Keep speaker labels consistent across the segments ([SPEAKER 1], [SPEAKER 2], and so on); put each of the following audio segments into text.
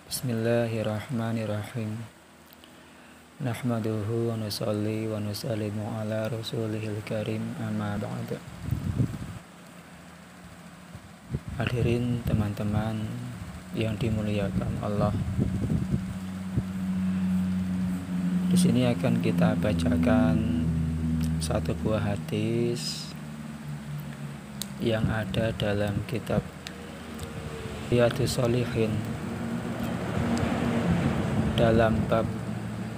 [SPEAKER 1] Bismillahirrahmanirrahim. Nahmaduhu wa nusalli wa nusallimu ala rasulihil karim, amma ba'du. Hadirin teman-teman yang dimuliakan Allah. Di sini akan kita bacakan satu buah hadis yang ada dalam kitab Riyadhus Shalihin dalam bab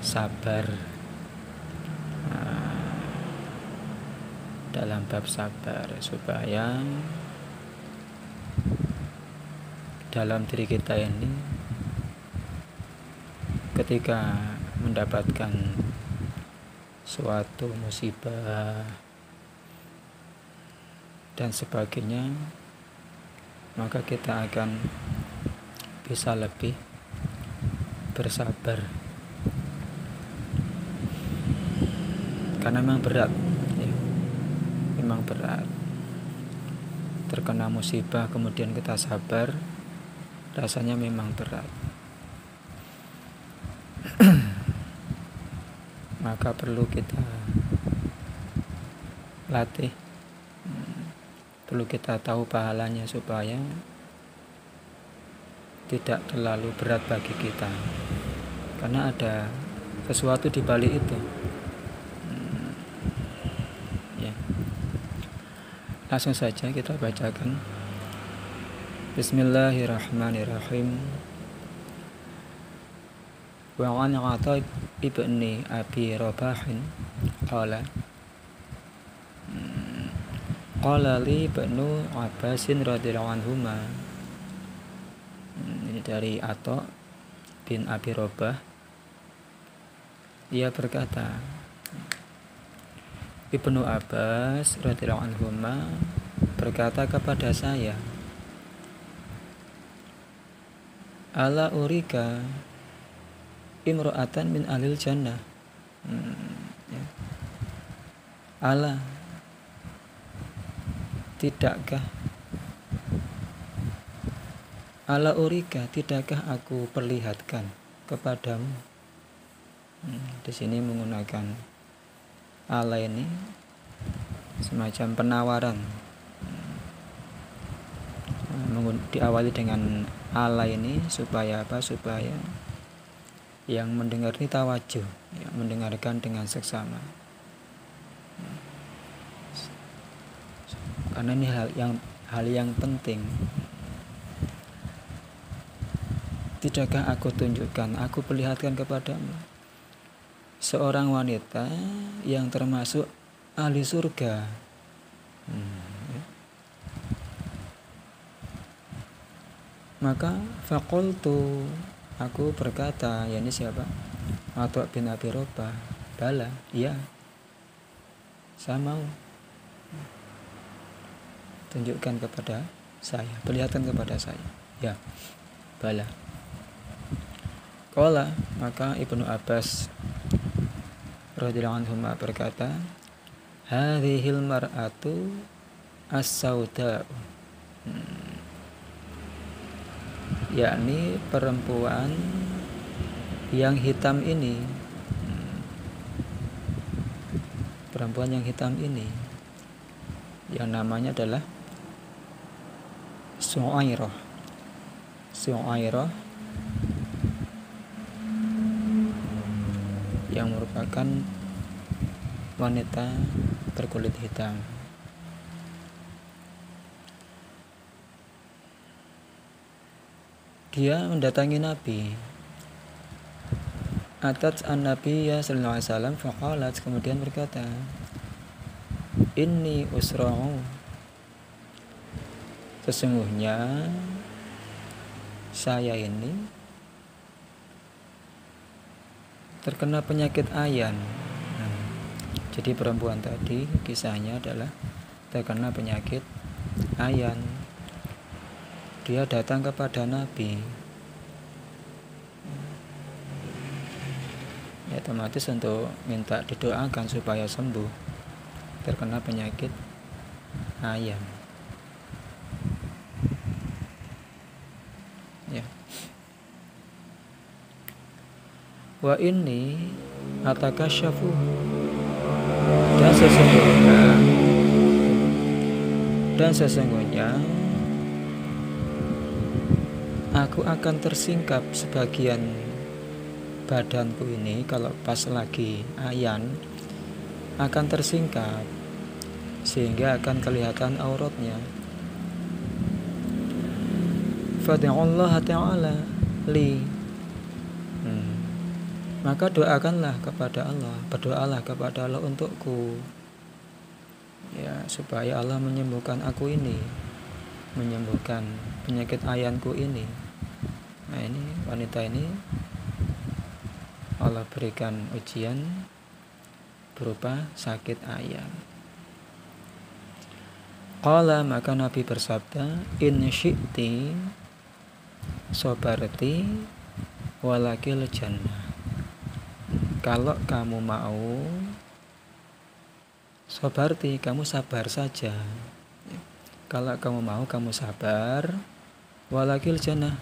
[SPEAKER 1] sabar. Dalam bab sabar, supaya dalam diri kita ini ketika mendapatkan suatu musibah dan sebagainya, maka kita akan bisa lebih bersabar, karena memang berat ya. Memang berat terkena musibah kemudian kita sabar, rasanya memang berat. Maka perlu kita latih, perlu kita tahu pahalanya supaya tidak terlalu berat bagi kita, karena ada sesuatu di balik itu. Ya. Langsung saja kita bacakan. Bismillahirrahmanirrahim. Wa an Atha ibni Abi Rabahin qala li ibnu Abbasin radhiyallahu anhuma. Ini dari Atha bin Abi Rabah. Ia berkata, Ibnu Abbas radhiyallahu anhuma berkata kepada saya, ala urika imro'atan min ahlil jannah. Ya. Ala, tidakkah, ala urika, tidakkah aku perlihatkan kepadamu? Di sini menggunakan ala ini semacam penawaran. Diawali dengan ala ini supaya apa? Supaya yang mendengar ini tawajuh, yang mendengarkan dengan seksama. Karena ini hal yang penting. Tidakkah aku tunjukkan, aku perlihatkan kepadamu seorang wanita yang termasuk ahli surga. Maka faqultu, aku berkata, yakni siapa? Atha bin Abi Rabah. Bala, iya, saya mau. Tunjukkan kepada saya, perlihatkan kepada saya. Ya, bala. Qala, maka Ibnu Abbas radhiyallahu anhu berkata, hadhil mar'atu as-sauda, yakni perempuan yang hitam ini. Perempuan yang hitam ini yang namanya adalah Su'airah. Su'airah yang merupakan wanita berkulit hitam. Dia mendatangi Nabi. Atat an-Nabiyya sallallahu alaihi wasallam faqalat, kemudian berkata, inni usra'u, sesungguhnya saya ini terkena penyakit ayan. Jadi perempuan tadi kisahnya adalah terkena penyakit ayan. Dia datang kepada Nabi. Ya, otomatis untuk minta didoakan supaya sembuh terkena penyakit ayan. Ya. Wa inni atakasyafu, dan sesungguhnya aku akan tersingkap sebagian badanku ini kalau pas lagi ayan akan tersingkap sehingga akan kelihatan auratnya. Fad'ullaha ta'ala li, maka doakanlah kepada Allah, berdoalah kepada Allah untukku, ya, supaya Allah menyembuhkan aku ini, menyembuhkan penyakit ayanku ini. Nah, ini wanita ini Allah berikan ujian berupa sakit ayan. Qala, maka Nabi bersabda, in syi'ti sobarti walakil jannah. Kalau kamu mau sobarti, kamu sabar saja. Kalau kamu mau, kamu sabar, walakil jannah,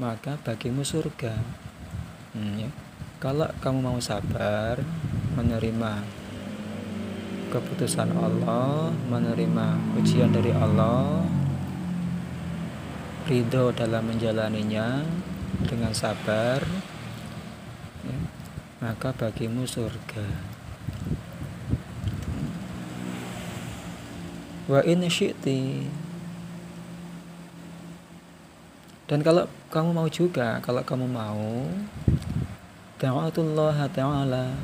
[SPEAKER 1] maka bagimu surga. Ya. Kalau kamu mau sabar, menerima keputusan Allah, menerima ujian dari Allah, ridho dalam menjalaninya dengan sabar, ya, maka bagimu surga. Wa in syi'ti, dan kalau kamu mau juga, kalau kamu mau, ta'atullah ta'ala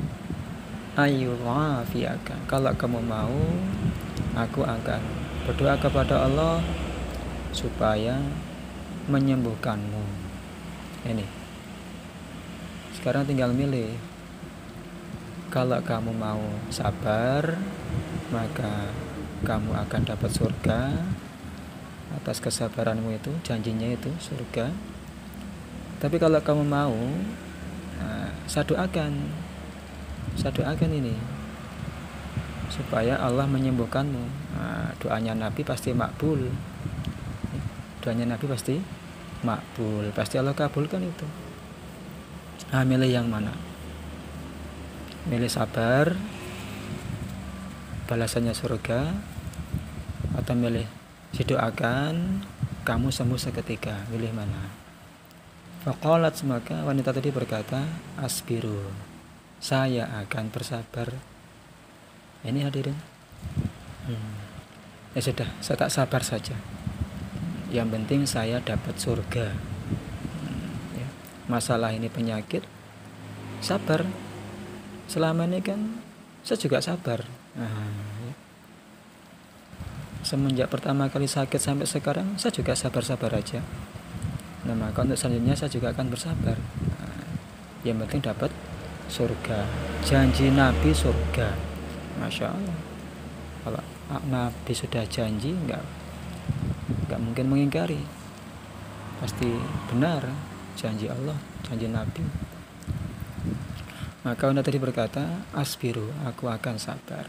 [SPEAKER 1] ayyu'afiyaka, kalau kamu mau, aku akan berdoa kepada Allah supaya menyembuhkanmu. Ini sekarang tinggal milih. Kalau kamu mau sabar, maka kamu akan dapat surga atas kesabaranmu itu, janjinya itu surga. Tapi kalau kamu mau, saya doakan ini supaya Allah menyembuhkanmu. Doanya Nabi pasti makbul. Doanya Nabi pasti makbul, pasti Allah kabulkan itu. Milih yang mana? Milih sabar, balasannya surga, atau milih didoakan kamu sembuh seketika? Milih mana? Faqalat, maka wanita tadi berkata, asbiru, saya akan bersabar. Ini hadirin, ya sudah, saya tak sabar saja, yang penting saya dapat surga. Ya. Masalah ini penyakit, sabar. Selama ini kan saya juga sabar. Ya. Semenjak pertama kali sakit sampai sekarang saya juga sabar-sabar aja. Nah, maka untuk selanjutnya saya juga akan bersabar. Yang penting dapat surga. Janji Nabi surga. Masya Allah. Kalau Nabi sudah janji, nggak mungkin mengingkari. Pasti benar janji Allah, janji Nabi. Maka wanita tadi berkata, asbiru, aku akan sabar.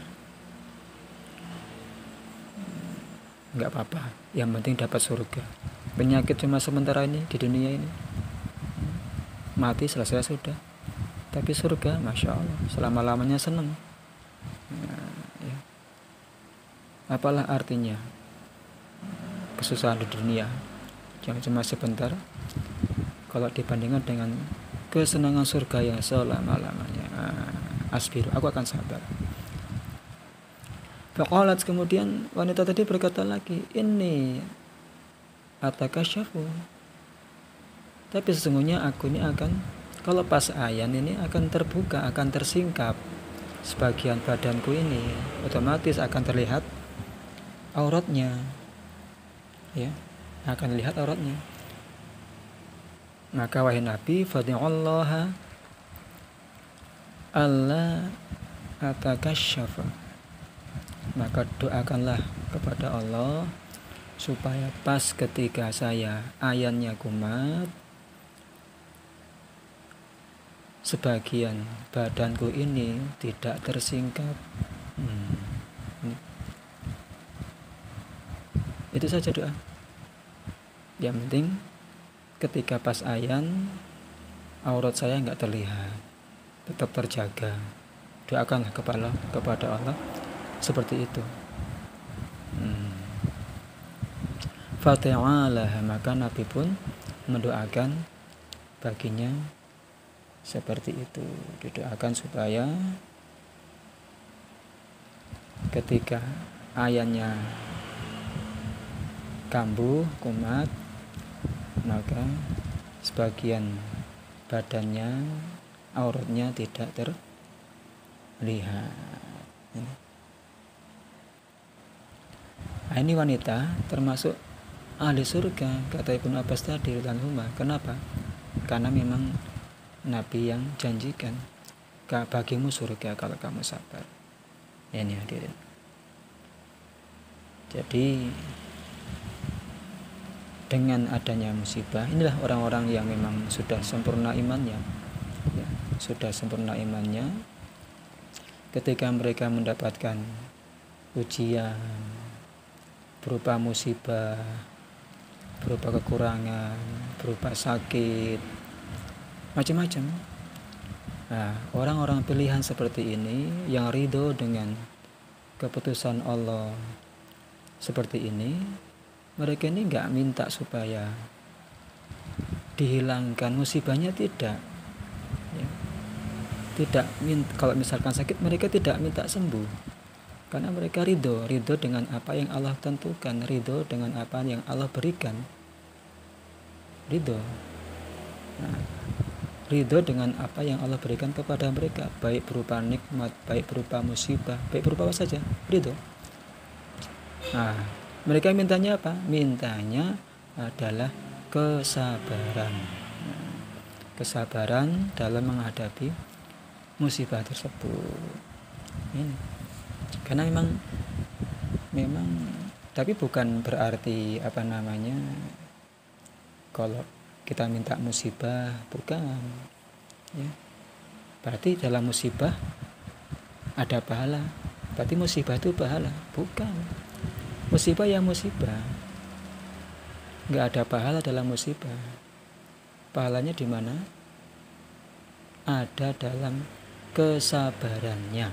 [SPEAKER 1] Nggak apa-apa, yang penting dapat surga. Penyakit cuma sementara ini di dunia ini, mati selesai sudah. Tapi surga, masya Allah, selama-lamanya senang. Ya. Apalah artinya kesusahan di dunia yang cuma sebentar kalau dibandingkan dengan kesenangan surga yang selama-lamanya. Asbiru, aku akan sabar. Faqalat, kemudian wanita tadi berkata lagi, ini atakasyafu, tapi sesungguhnya aku ini akan, kalau pas ayan ini akan terbuka, akan tersingkap sebagian badanku ini, otomatis akan terlihat auratnya, ya, akan lihat auratnya. Maka wahai Nabi, fad'ullaha alla atakasyafa, maka doakanlah kepada Allah supaya pas ketika saya ayannya kumat, sebagian badanku ini tidak tersingkap. Itu saja doa. Yang penting ketika pas ayan aurat saya nggak terlihat, tetap terjaga. Doakanlah kepada Allah seperti itu. Fata'ala, maka Nabi pun mendoakan baginya seperti itu. Didoakan supaya ketika ayahnya kambuh, kumat, maka sebagian badannya, auratnya tidak terlihat. Ini wanita termasuk ahli surga, kata Ibnu Abbas tadi radhiyallahu. Kenapa? Karena memang Nabi yang janjikan, bagimu surga kalau kamu sabar. Ini hadirin. Jadi dengan adanya musibah, inilah orang-orang yang memang sudah sempurna imannya, ya, sudah sempurna imannya. Ketika mereka mendapatkan ujian berupa musibah, berupa kekurangan, berupa sakit, macam-macam. Nah, orang-orang pilihan seperti ini yang ridho dengan keputusan Allah seperti ini, mereka ini nggak minta supaya dihilangkan musibahnya, tidak. Ya. Tidak minta, kalau misalkan sakit mereka tidak minta sembuh, karena mereka ridho dengan apa yang Allah tentukan, ridho dengan apa yang Allah berikan, ridho. Nah, ridho dengan apa yang Allah berikan kepada mereka, baik berupa nikmat, baik berupa musibah, baik berupa apa saja, ridho. Nah, mereka mintanya apa? Mintanya adalah kesabaran. Kesabaran dalam menghadapi musibah tersebut. Ini. Karena memang tapi bukan berarti kalau kita minta musibah, bukan, ya. Berarti dalam musibah ada pahala, berarti musibah itu pahala, bukan. Musibah ya musibah, nggak ada pahala dalam musibah. Pahalanya di mana? Ada dalam kesabarannya.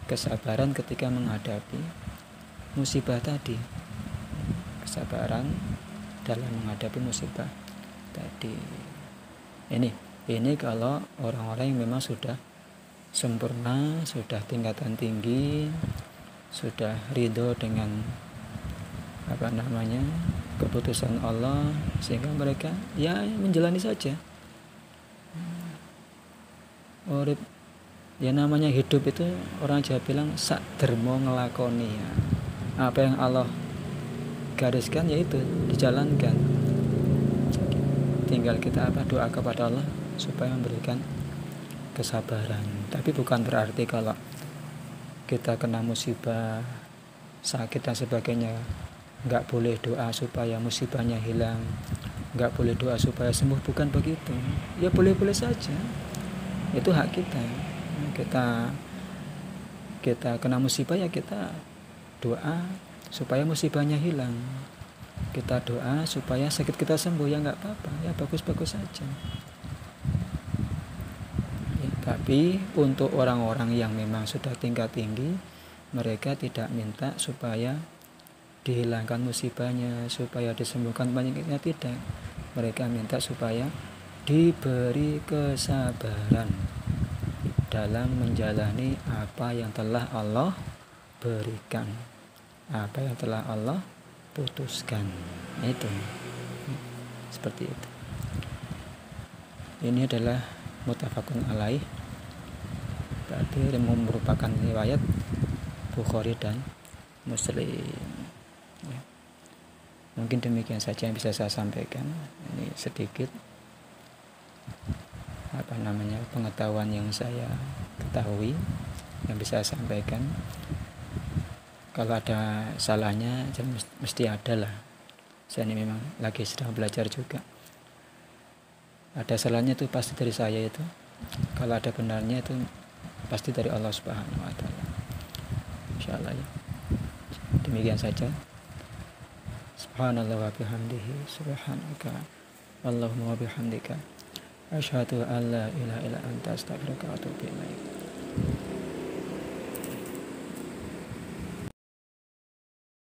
[SPEAKER 1] Kesabaran ketika menghadapi musibah tadi, kesabaran dalam menghadapi musibah tadi. Ini kalau orang-orang yang memang sudah sempurna, sudah tingkatan tinggi, sudah ridho dengan keputusan Allah, sehingga mereka ya menjalani saja. Urip, ya namanya hidup itu orang Jawa bilang sak dermo ngelakoni, ya. Apa yang Allah gariskan yaitu dijalankan. Tinggal kita doa kepada Allah supaya memberikan kesabaran. Tapi bukan berarti kalau kita kena musibah, sakit dan sebagainya, nggak boleh doa supaya musibahnya hilang, nggak boleh doa supaya sembuh, bukan begitu. Ya boleh-boleh saja, itu hak kita. Kita kena musibah, ya kita doa supaya musibahnya hilang, kita doa supaya sakit kita sembuh, ya nggak apa-apa, ya bagus-bagus saja. Ya, tapi untuk orang-orang yang memang sudah tingkat tinggi, mereka tidak minta supaya dihilangkan musibahnya, supaya disembuhkan penyakitnya, tidak. Mereka minta supaya diberi kesabaran dalam menjalani apa yang telah Allah berikan, apa yang telah Allah putuskan. Itu seperti itu. Ini adalah muttafaqun alaih, berarti merupakan riwayat Bukhari dan Muslim. Ya. Mungkin demikian saja yang bisa saya sampaikan. Ini sedikit pengetahuan yang saya ketahui, yang bisa saya sampaikan. Kalau ada salahnya mesti ada lah. Saya ini memang lagi sedang belajar juga. Ada salahnya itu pasti dari saya itu. Kalau ada benarnya itu pasti dari Allah Subhanahu wa taala. Insyaallah, ya. Demikian saja. Subhanallah wa bihamdihi, subhanaka Allahumma wa bihamdika Asyhadu an la ilaha illa anta astaghfiruka wa atubu ilaik.